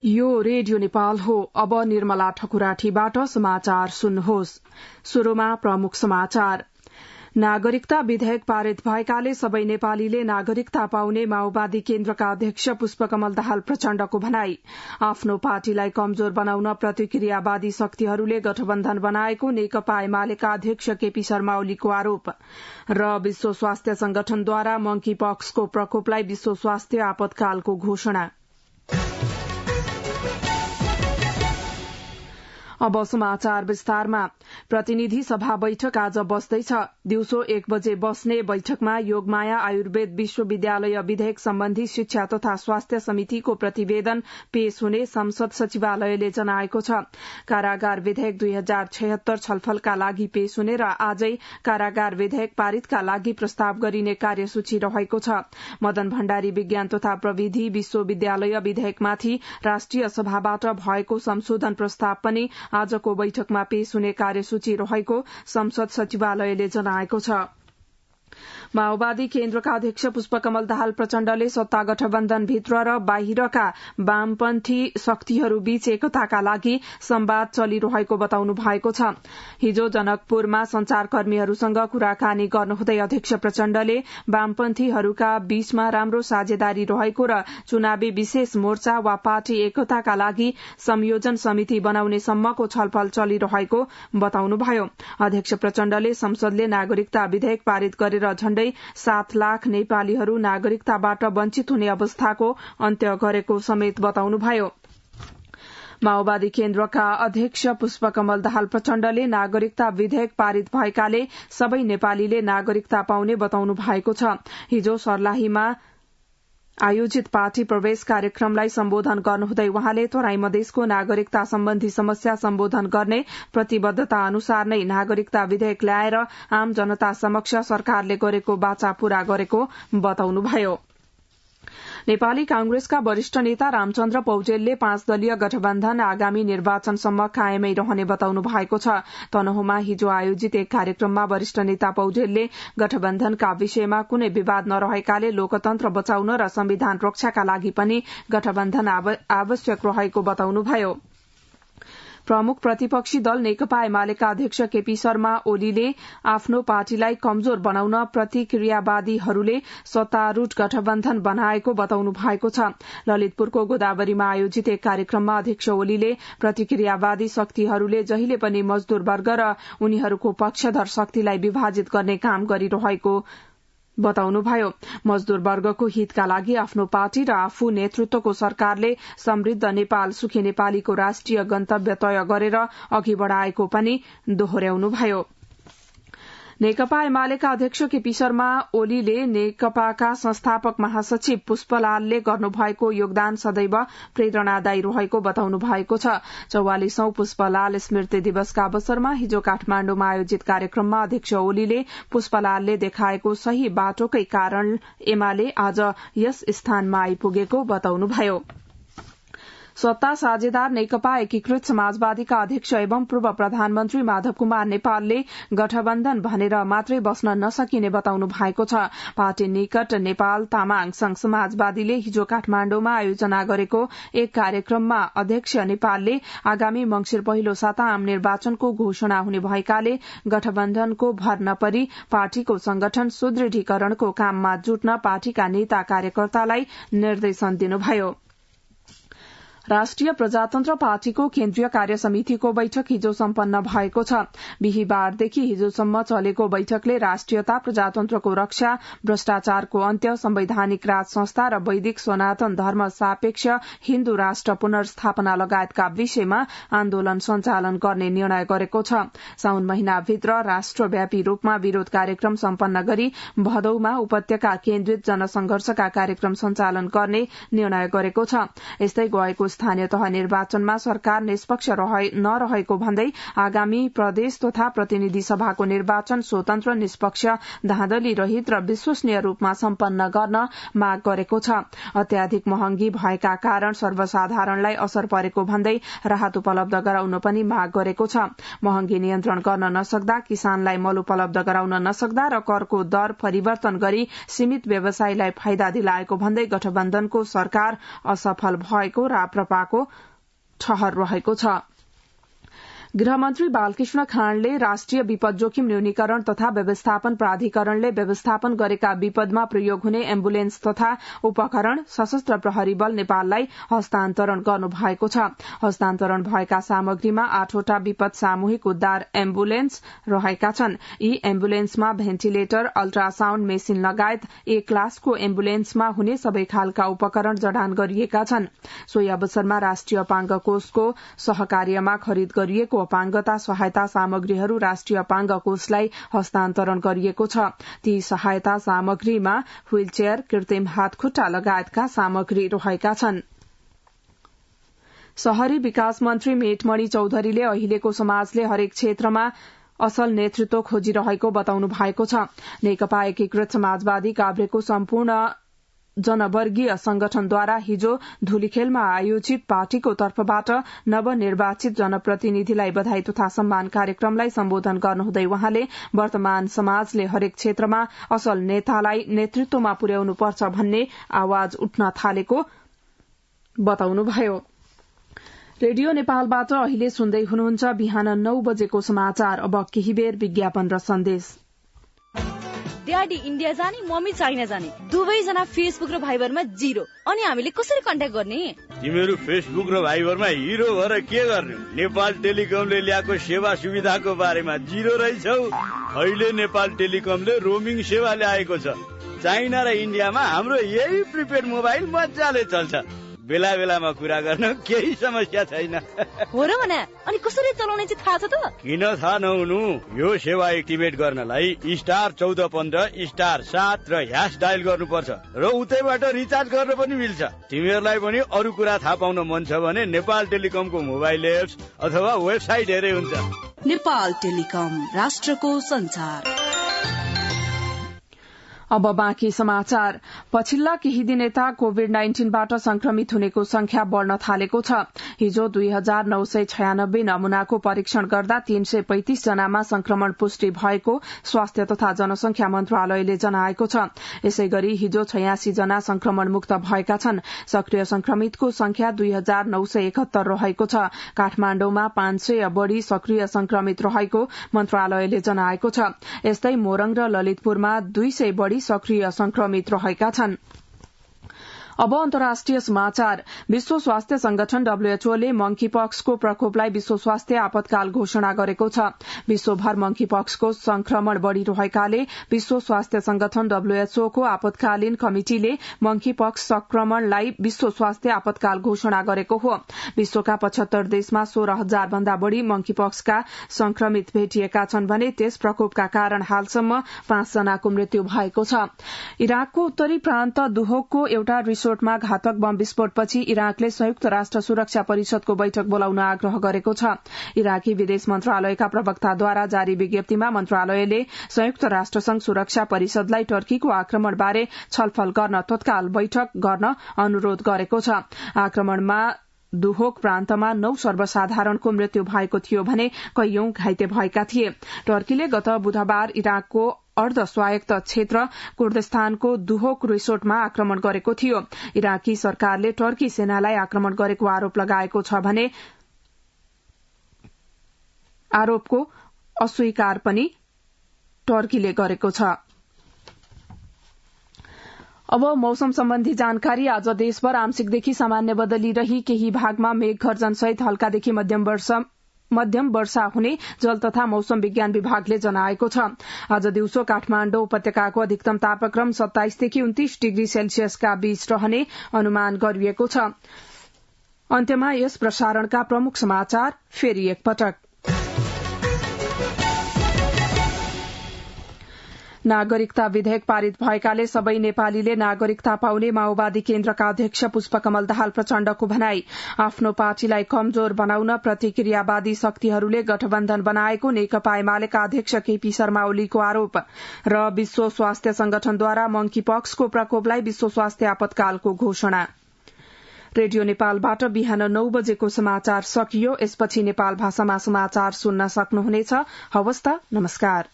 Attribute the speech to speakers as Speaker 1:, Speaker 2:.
Speaker 1: यो रेडियो नेपाल हो। अब निर्मला ठकुराठीबाट समाचार सुन्नुहोस्। शुरूमा प्रमुख समाचार। नागरिकता विधेयक पारित भएकाले सबै नेपालीले नागरिकता पाउने माओवादी केन्द्रका अध्यक्ष पुष्पकमल दाहाल प्रचण्डको भनाई। आफ्नो पार्टीलाई कमजोर बनाउन प्रतिक्रियावादी शक्तिहरूले गठबन्धन बनाएको नेकपा एमालेका अध्यक्ष केपी शर्मा ओलीको आरोप। र विश्व स्वास्थ्य संगठनद्वारा मंकी पक्सको प्रकोपलाई विश्व स्वास्थ्य आपतकालको घोषणा। अब समाचार विस्तारमा। प्रतिनिधि सभा बैठक आज बस्दैछ। दिउँसो 1 बजे बस्ने बैठकमा योगमाया आयुर्वेद विश्वविद्यालय विधेयक सम्बन्धी शिक्षा तथा स्वास्थ्य समितिको प्रतिवेदन पेश हुने संसद सचिवालयले जनाएको छ। कारागार विधेयक 2076 छलफलका लागि पेश हुने र आजै कारागार विधेयक पारितका लागि प्रस्ताव गरिने कार्यसूची रहेको छ। मदन भण्डारी विज्ञान तथा प्रविधि विश्वविद्यालय विधेयकमाथि राष्ट्रिय सभाबाट भएको संशोधन प्रस्ताव पनि आजको बैठकमा पेश हुने कार्यसूची रहेको संसद सचिवालयले जनाएको छ। माओवादी केन्द्रका अध्यक्ष पुष्पकमल दाहाल प्रचण्डले सत्ता गठबन्धनभित्र र बाहिरका वामपन्थी शक्तिहरूबीच एकताका लागि संवाद चलिरहेको बताउनु भएको छ। हिजो जनकपुरमा संचारकर्मीहरूसँग कुराकानी गर्नुहुँदै अध्यक्ष प्रचण्डले वामपन्थीहरूका बीचमा राम्रो साझेदारी रहेको र चुनावी विशेष मोर्चा वा पार्टी एकताका लागि संयोजन समिति बनाउने सम्मको छलफल चलिरहेको बताउनुभयो। अध्यक्ष प्रचण्डले संसदले नागरिकता विधेयक पारित गरेर झण्डै 7 लाख नेपालीहरू नागरिकताबाट वञ्चित हुने अवस्थाको अन्त्य गरेको समेत बताउनुभयो। माओवादी केन्द्रका अध्यक्ष पुष्पकमल दाहाल प्रचण्डले नागरिकता विधेयक पारित भएकाले सबै नेपालीले नागरिकता पाउने बताउनु भएको छ। हिजो सर्लाहीमा आयोजित पार्टी प्रवेश कार्यक्रमलाई सम्बोधन गर्नुहुँदै उहाँले तराई मधेसको नागरिकता सम्बन्धी समस्या सम्बोधन गर्ने प्रतिबद्धता अनुसार नै नागरिकता विधेयक ल्याएर आम जनता समक्ष सरकारले गरेको वाचा पूरा गरेको बताउनुभयो। नेपाली कांग्रेसका वरिष्ठ नेता रामचन्द्र पौडेलले 5 दलीय गठबन्धन आगामी निर्वाचनसम्म कायमै रहने बताउनु भएको छ। तनहुँमा हिजो आयोजित एक कार्यक्रममा वरिष्ठ नेता पौडेलले गठबन्धनका विषयमा कुनै विवाद नरहेकाले लोकतन्त्र बचाउन र संविधान रक्षाका लागि पनि गठबन्धन आवश्यक रहेको बताउनुभयो। प्रमुख प्रतिपक्षी दल नेकपा एमालेका अध्यक्ष केपी शर्मा ओलीले आफ्नो पार्टीलाई कमजोर बनाउन प्रतिक्रियावादीहरूले सत्तारूढ़ गठबन्धन बनाएको बताउनु भएको छ। ललितपुरको गोदावरीमा आयोजित एक कार्यक्रममा अध्यक्ष ओलीले प्रतिक्रियावादी शक्तिहरूले जहिले पनि मजदूर वर्ग र उनीहरूको पक्षधर शक्तिलाई विभाजित गर्ने काम गरिरहेको बताउनुभयो। मजदूर वर्गको हितका लागि आफ्नो पार्टी र आफू नेतृत्वको सरकारले समृद्ध नेपाल सुखी नेपालीको राष्ट्रिय गन्तव्य तय गरेर अघि बढ़ाएको पनि दोहोर्याउनुभयो। नेकपा एमालेका अध्यक्ष केपी शर्मा ओलीले नेकपाका संस्थापक महासचिव पुष्पलालले गर्नुभएको योगदान सदैव प्रेरणादायी रहेको बताउनु भएको छ। 44औं पुष्पलाल स्मृति दिवसका अवसरमा हिजो काठमाण्डुमा आयोजित कार्यक्रममा अध्यक्ष ओलीले पुष्पलालले देखाएको सही बाटोकै कारण एमाले आज यस स्थानमा आइपुगेको बताउनुभयो। सत्ता साझेदार नेकपा एकीकृत समाजवादीका अध्यक्ष एवं पूर्व प्रधानमन्त्री माधव कुमार नेपालले गठबन्धन भनेर मात्रै बस्न नसकिने बताउनु भएको छ। पार्टी निकट नेपाल तामाङ संघ समाजवादीले हिजो काठमाण्डुमा आयोजना गरेको एक कार्यक्रममा अध्यक्ष नेपालले आगामी मंगिर पहिलो साता आम निर्वाचनको घोषणा हुने भएकाले गठबन्धनको भर नपरी पार्टीको संगठन सुदृढीकरणको काममा जुट्न पार्टीका नेता कार्यकर्तालाई निर्देशन दिनुभयो। राष्ट्रिय प्रजातन्त्र पार्टीको केन्द्रीय कार्य समितिको बैठक हिजो सम्पन्न भएको छ। बिहीबारदेखि हिजोसम्म चलेको बैठकले राष्ट्रियता, प्रजातन्त्रको रक्षा, भ्रष्टाचारको अन्त्य, संवैधानिक राज संस्था र वैदिक सनातन धर्म सापेक्ष हिन्दू राष्ट्र पुनर्स्थापना लगायतका विषयमा आन्दोलन सञ्चालन गर्ने निर्णय गरेको छ। साउन महिनाभित्र राष्ट्रव्यापी रूपमा विरोध कार्यक्रम सम्पन्न गरी भदौमा उपत्यका केन्द्रित जनसंघर्षका कार्यक्रम सञ्चालन गर्ने निर्णय गरेको छ। यस्तै गएको स्थानीय तह निर्वाचनमा सरकार निष्पक्ष नरहेको भन्दै आगामी प्रदेश तथा प्रतिनिधि सभाको निर्वाचन स्वतन्त्र, निष्पक्ष, धाँधली रहित र विश्वसनीय रूपमा सम्पन्न गर्न माग गरेको छ। अत्याधिक महँगी भएका कारण सर्वसाधारणलाई असर परेको भन्दै राहत उपलब्ध गराउन पनि माग गरेको छ। महँगी नियन्त्रण गर्न नसक्दा, किसानलाई मल उपलब्ध गराउन नसक्दा र करको दर परिवर्तन गरी सीमित व्यवसायीलाई फाइदा दिलाएको भन्दै गठबन्धनको सरकार असफल भएको र टपाको ठहर रहेको छ। गृहमन्त्री बालकृष्ण खाँडले राष्ट्रिय विपद जोखिम न्यूनीकरण तथा व्यवस्थापन प्राधिकरणले व्यवस्थापन गरेका विपदमा प्रयोग हुने एम्बुलेन्स तथा उपकरण सशस्त्र प्रहरी बल नेपाललाई हस्तान्तरण गर्नुभएको छ। हस्तान्तरण भएका सामग्रीमा 8वटा विपद सामूहिक उद्धार एम्बुलेन्स रहेका छन्। यी एम्बुलेन्समा भेन्टिलेटर, अल्ट्रासाउण्ड मेसिन लगायत A क्लासको एम्बुलेन्समा हुने सबै खालका उपकरण जडान गरिएका छन्। सोही अवसरमा राष्ट्रिय अपाङ्ग कोषको सहकार्यमा खरिद गरिएको अपाङ्गता सहायता सामग्रीहरू राष्ट्रिय अपाङ्ग कोषलाई हस्तान्तरण गरिएको छ। ती सहायता सामग्रीमा व्हीलचेयर, कृत्रिम हातखुट्टा लगायतका सामग्री रहेका छन्। शहरी विकास मन्त्री मेटमणि चौधरीले अहिलेको समाजले हरेक क्षेत्रमा असल नेतृत्व खोजिरहेको बताउनु भएको छ। नेकपा एकीकृत समाजवादी काभ्रेको सम्पूर्ण जनवर्गीय संगठनद्वारा हिजो धुलीखेलमा आयोजित पार्टीको तर्फबाट नवनिर्वाचित जनप्रतिनिधिलाई बधाई तथा सम्मान कार्यक्रमलाई सम्बोधन गर्नुहुँदै उहाँले वर्तमान समाजले हरेक क्षेत्रमा असल नेतालाई नेतृत्वमा पुर्याउनुपर्छ भन्ने आवाज उठ्न थालेको बताउनुभयो। रेडियो नेपालबाट अहिले सुन्दै हुनुहुन्छ बिहान 9 बजेको समाचार। अब केही बेर विज्ञापन र सन्देश।
Speaker 2: ड्याडी इन्डिया जाने, मम्मी चाइना जाने, दुवैजना फेसबुक र भाइबरमा 0। अनि हामीले कसरी कन्ट्याक्ट गर्ने?
Speaker 3: तिमीहरू फेसबुक र भाइबरमा हिरो भएर के गर्ने? नेपाल टेलिकमले ल्याएको सेवा सुविधाको बारेमा 0 रहेछौ। अहिले नेपाल टेलिकमले रोमिङ सेवा ल्याएको छ। चाइना र इन्डियामा हाम्रो यही प्रिपेड मोबाइल मजाले चल्छ। बेला बेलामा कुरा गर्न केही समस्या छैन।
Speaker 2: हो र भने अनि कसरी चलाउने चाहिँ थाहा छ त?
Speaker 3: किन थाहा नहुनु? यो सेवा एक्टिभेट गर्नलाई *1415 *7 र # डायल गर्नुपर्छ र उतैबाट रिचार्ज गर्न पनि मिल्छ। तिमीहरूलाई पनि अरू कुरा थाहा पाउन मन छ भने नेपाल टेलिकमको मोबाइल एप्स अथवा वेबसाइट हेरे हुन्छ।
Speaker 4: नेपाल टेलिकम, राष्ट्रको संचार।
Speaker 1: अब बाँकी समाचार। पछिल्ला केही दिन यता कोभिड-19बाट संक्रमित हुनेको संख्या बढ़न थालेको छ। हिजो 2996 नमूनाको परीक्षण गर्दा 335 जनामा संक्रमण पुष्टि भएको स्वास्थ्य तथा जनसंख्या मन्त्रालयले जनाएको छ। यसै गरी हिजो 86 जना संक्रमण मुक्त भएका छन्। सक्रिय संक्रमितको संख्या 2971 रहेको छ। काठमाण्डुमा 500 बढ़ी सक्रिय संक्रमित रहेको मन्त्रालयले जनाएको छ। यस्तै मोरङ र ललितपुरमा 200 बढ़ी सक्रिय संक्रमित रहेका छन्। अब अन्तर्राष्ट्रिय समाचार। विश्व स्वास्थ्य संगठन WHO ले मंकीपक्सको प्रकोपलाई विश्व स्वास्थ्य आपतकाल घोषणा गरेको छ। विश्वभर मंकीपक्सको संक्रमण बढ़िरहेकाले विश्व स्वास्थ्य संगठन WHO को आपतकालीन कमिटिले मंकीपक्स संक्रमणलाई विश्व स्वास्थ्य आपतकाल घोषणा गरेको हो। विश्वका 75 देशमा 16,000 भन्दा बढ़ी मंकीपक्सका संक्रमित भेटिएका छन् भने त्यस प्रकोपका कारण हालसम्म 5 जनाको मृत्यु भएको छ। इराकको उत्तरी प्रान्त दुहोकको एउटा रिसोर्टमा घातक बम विस्फोटपछि इराकले संयुक्त राष्ट्र सुरक्षा परिषदको बैठक बोलाउन आग्रह गरेको छ। इराकी विदेश मन्त्रालयका प्रवक्ताद्वारा जारी विज्ञप्तिमा मन्त्रालयले संयुक्त राष्ट्रसंघ सुरक्षा परिषदलाई टर्कीको आक्रमणबारे छलफल गर्न तत्काल बैठक गर्न अनुरोध गरेको छ। आक्रमणमा दुहोक प्रान्तमा 9 सर्वसाधारणको मृत्यु भएको थियो भने कैयौं घाइते भएका थिए। टर्कीले गत बुधबार इराकको अर्ध स्वायत्त क्षेत्र कुर्दिस्तानको दुहोक रिसोर्टमा आक्रमण गरेको थियो। इराकी सरकारले टर्की सेनालाई आक्रमण गरेको आरोप लगाएको छ भने आरोपको अस्वीकार पनि टर्कीले गरेको छ। अब मौसम सम्बन्धी जानकारी। आज देशभर आंशिकदेखि सामान्य बदली रही केही भागमा मेघगर्जनसहित हल्कादेखि मध्यम वर्षा हुने जल तथा मौसम विज्ञान विभागले जनाएको छ। आज दिउँसो काठमाण्डु उपत्यकाको अधिकतम तापक्रम 27 देखि 29 डिग्री सेल्सियसका बीच रहने अनुमान गरिएको छ। अन्त्यमा यस प्रसारणका प्रमुख समाचार फेरि एकपटक। नागरिकता विधेयक पारित भएकाले सबै नेपालीले नागरिकता पाउने माओवादी केन्द्रका अध्यक्ष पुष्पकमल दाहाल प्रचण्डको भनाई। आफ्नो पार्टीलाई कमजोर बनाउन प्रतिक्रियावादी शक्तिहरूले गठबन्धन बनाएको नेकपा एमालेका अध्यक्ष केपी शर्मा ओलीको आरोप। र विश्व स्वास्थ्य संगठनद्वारा मंकीपक्सको प्रकोपलाई विश्व स्वास्थ्य आपतकालको घोषणा। रेडियो नेपालबाट बिहान 9 बजेको समाचार सकियो। यसपछि नेपाल भाषामा समाचार सुन्न सक्नुहुनेछ। हवस् त, नमस्कार।